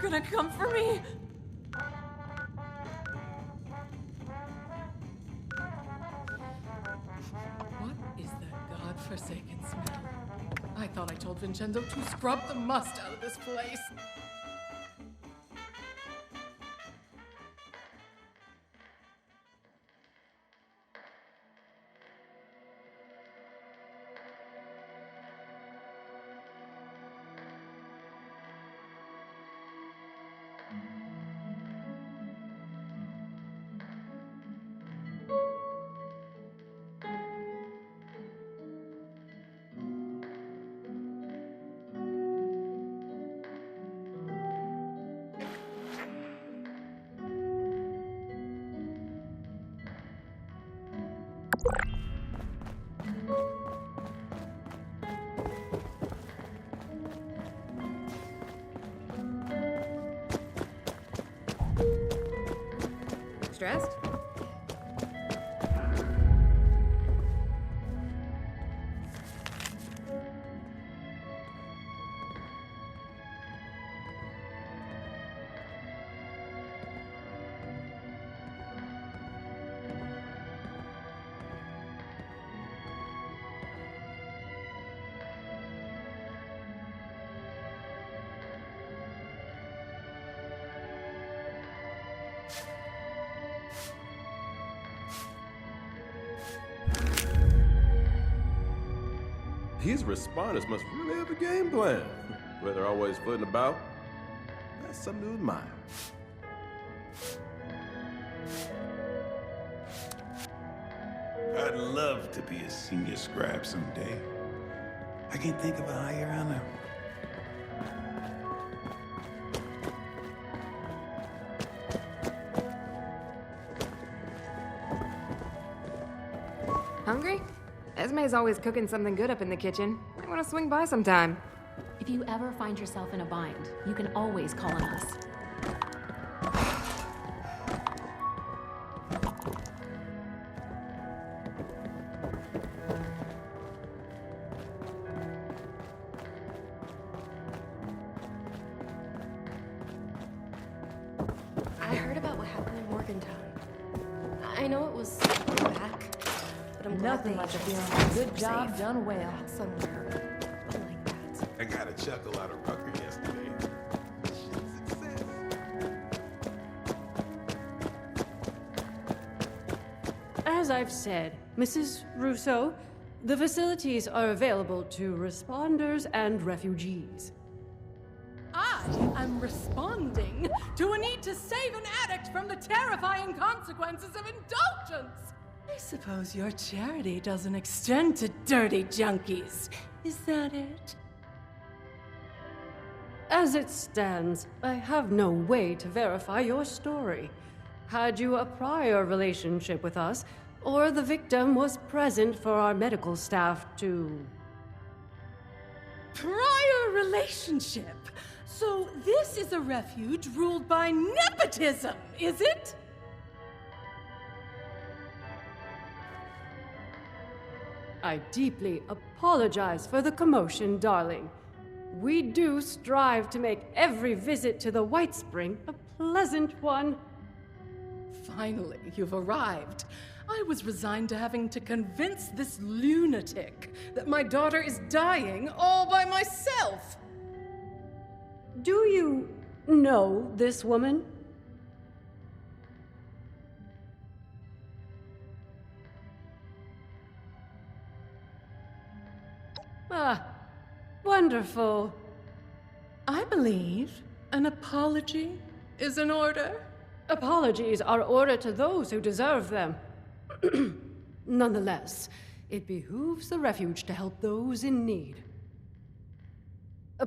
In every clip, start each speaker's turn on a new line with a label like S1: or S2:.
S1: gonna come for me? What is that godforsaken smell? I thought I told Vincenzo to scrub the must out of this place.
S2: Stressed?
S3: These responders must really have a game plan. Where they're always footing about. That's something to admire.
S4: I'd love to be a senior scribe someday. I can't think of a higher honor.
S2: Hungry? Esme's always cooking something good up in the kitchen. I want to swing by sometime.
S5: If you ever find yourself in a bind, you can always call on us.
S6: I heard about what happened in Morgantown. I know it was back, but I'm glad
S1: Nothing
S6: they
S1: like a
S6: just
S1: feeling. Good
S6: were
S1: job
S6: safe
S1: done well.
S6: somewhere like that.
S4: I got a chuckle out of Rucker yesterday. Success.
S7: As I've said, Mrs. Russo, the facilities are available to responders and refugees.
S1: I am responding to a need to save an addict from the terrifying consequences of indulgence. I suppose your charity doesn't extend to dirty junkies. Is that it?
S7: As it stands, I have no way to verify your story. Had you a prior relationship with us, or the victim was present for our medical staff to...
S1: Prior relationship. So this is a refuge ruled by nepotism, is it?
S7: I deeply apologize for the commotion, darling. We do strive to make every visit to the White Spring a pleasant one.
S1: Finally, you've arrived. I was resigned to having to convince this lunatic that my daughter is dying all by myself.
S7: Do you know this woman? Ah, wonderful.
S1: I believe an apology is in order.
S7: Apologies are ordered to those who deserve them. Nonetheless, it behooves the refuge to help those in need.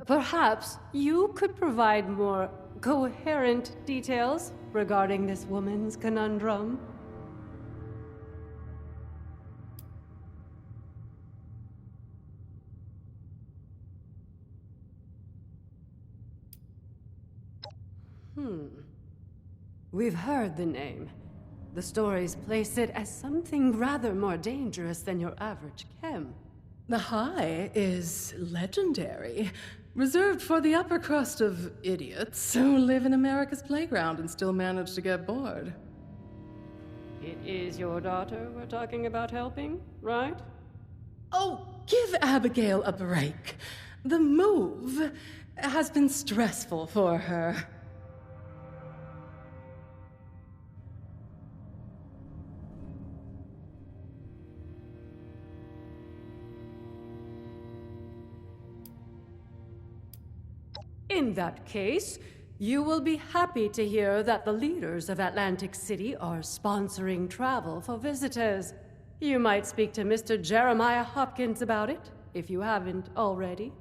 S7: Perhaps you could provide more coherent details regarding this woman's conundrum. We've heard the name. The stories place it as something rather more dangerous than your average chem.
S1: The High is legendary. Reserved for the upper crust of idiots who live in America's playground and still manage to get bored.
S7: It is your daughter we're talking about helping, right?
S1: Oh, give Abigail a break. The move has been stressful for her.
S7: In that case, you will be happy to hear that the leaders of Atlantic City are sponsoring travel for visitors. You might speak to Mr. Jeremiah Hopkins about it, if you haven't already.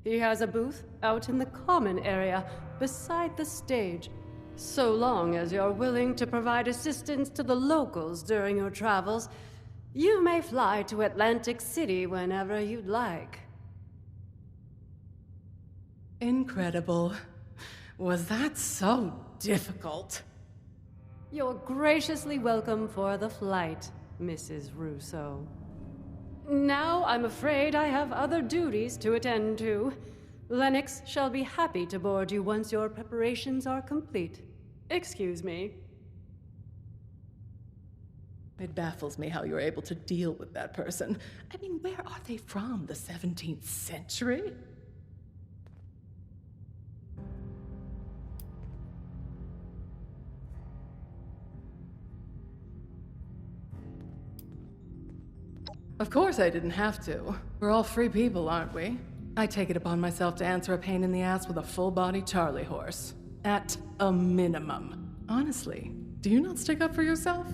S7: He has a booth out in the common area, beside the stage. So long as you're willing to provide assistance to the locals during your travels, you may fly to Atlantic City whenever you'd like.
S1: Incredible. Was that so difficult?
S7: You're graciously welcome for the flight, Mrs. Russo. Now I'm afraid I have other duties to attend to. Lennox shall be happy to board you once your preparations are complete. Excuse me.
S1: It baffles me how you're able to deal with that person. I mean, where are they from? The 17th century? Of course I didn't have to. We're all free people, aren't we? I take it upon myself to answer a pain in the ass with a full-body Charlie horse. At a minimum. Honestly, do you not stick up for yourself?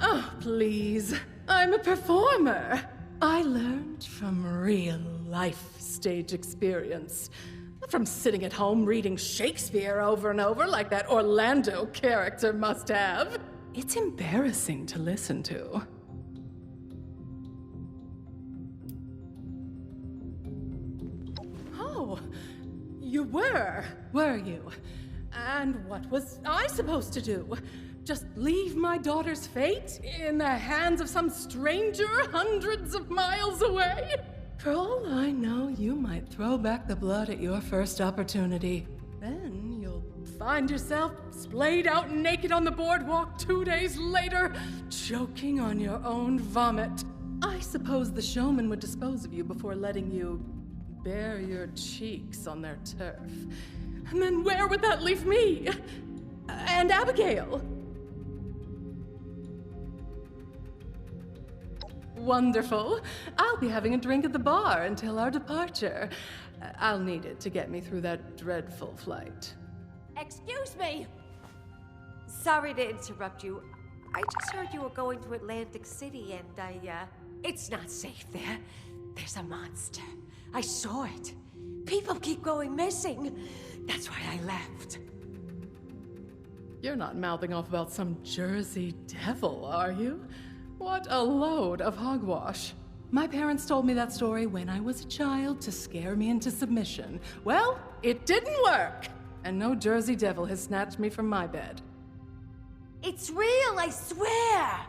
S1: Oh, please. I'm a performer. I learned from real-life stage experience. Not from sitting at home reading Shakespeare over and over like that Orlando character must have. It's embarrassing to listen to. Oh, you were you? And what was I supposed to do? Just leave my daughter's fate in the hands of some stranger hundreds of miles away? For all I know, you might throw back the blood at your first opportunity. Then you'll find yourself splayed out naked on the boardwalk 2 days later, choking on your own vomit. I suppose the showman would dispose of you before letting you bare your cheeks on their turf. And then where would that leave me? And Abigail? Wonderful. I'll be having a drink at the bar until our departure. I'll need it to get me through that dreadful flight.
S8: Excuse me! Sorry to interrupt you. I just heard you were going to Atlantic City and it's not safe there. There's a monster. I saw it. People keep going missing. That's why I left.
S1: You're not mouthing off about some Jersey devil, are you? What a load of hogwash. My parents told me that story when I was a child to scare me into submission. Well, it didn't work! And no Jersey devil has snatched me from my bed.
S8: It's real, I swear!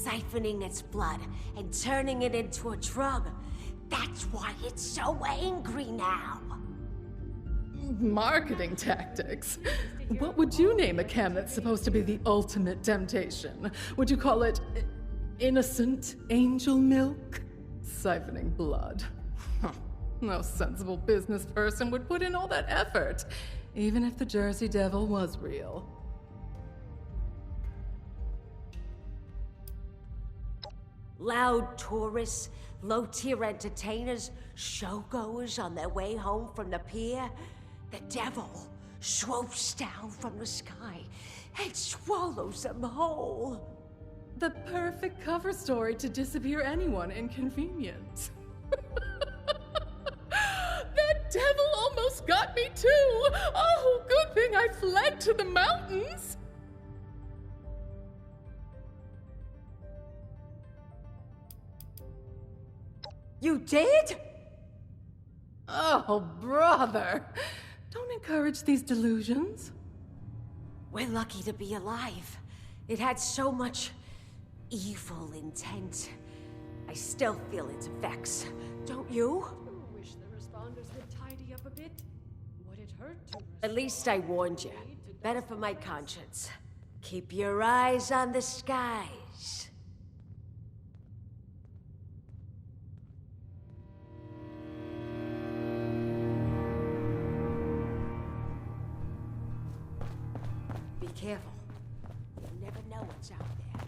S8: Siphoning its blood and turning it into a drug. That's why it's so angry now.
S1: Marketing tactics. What would you name a chem that's supposed to be the ultimate temptation? Would you call it innocent angel milk? Siphoning blood. No sensible business person would put in all that effort, even if the Jersey Devil was real.
S8: Loud tourists, low-tier entertainers, showgoers on their way home from the pier. The devil swoops down from the sky and swallows them whole.
S1: The perfect cover story to disappear anyone inconvenient. That devil almost got me too! Oh, good thing I fled to the mountains!
S8: You did?
S1: Oh, brother. Don't encourage these delusions.
S8: We're lucky to be alive. It had so much evil intent. I still feel its effects. Don't you?
S7: I wish the responders would tidy up a bit. Would it hurt to
S8: At least I warned you. Better for my conscience. Keep your eyes on the skies. Be careful. You never know what's out there.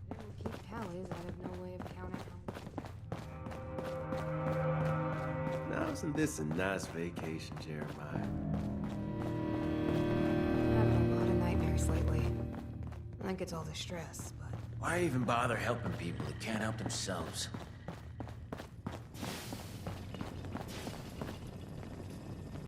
S2: They don't keep tallies. I have no way of counting them.
S3: Now, isn't this a nice vacation, Jeremiah?
S2: I'm having a lot of nightmares lately. I think it's all the stress, but
S9: Why even bother helping people who can't help themselves?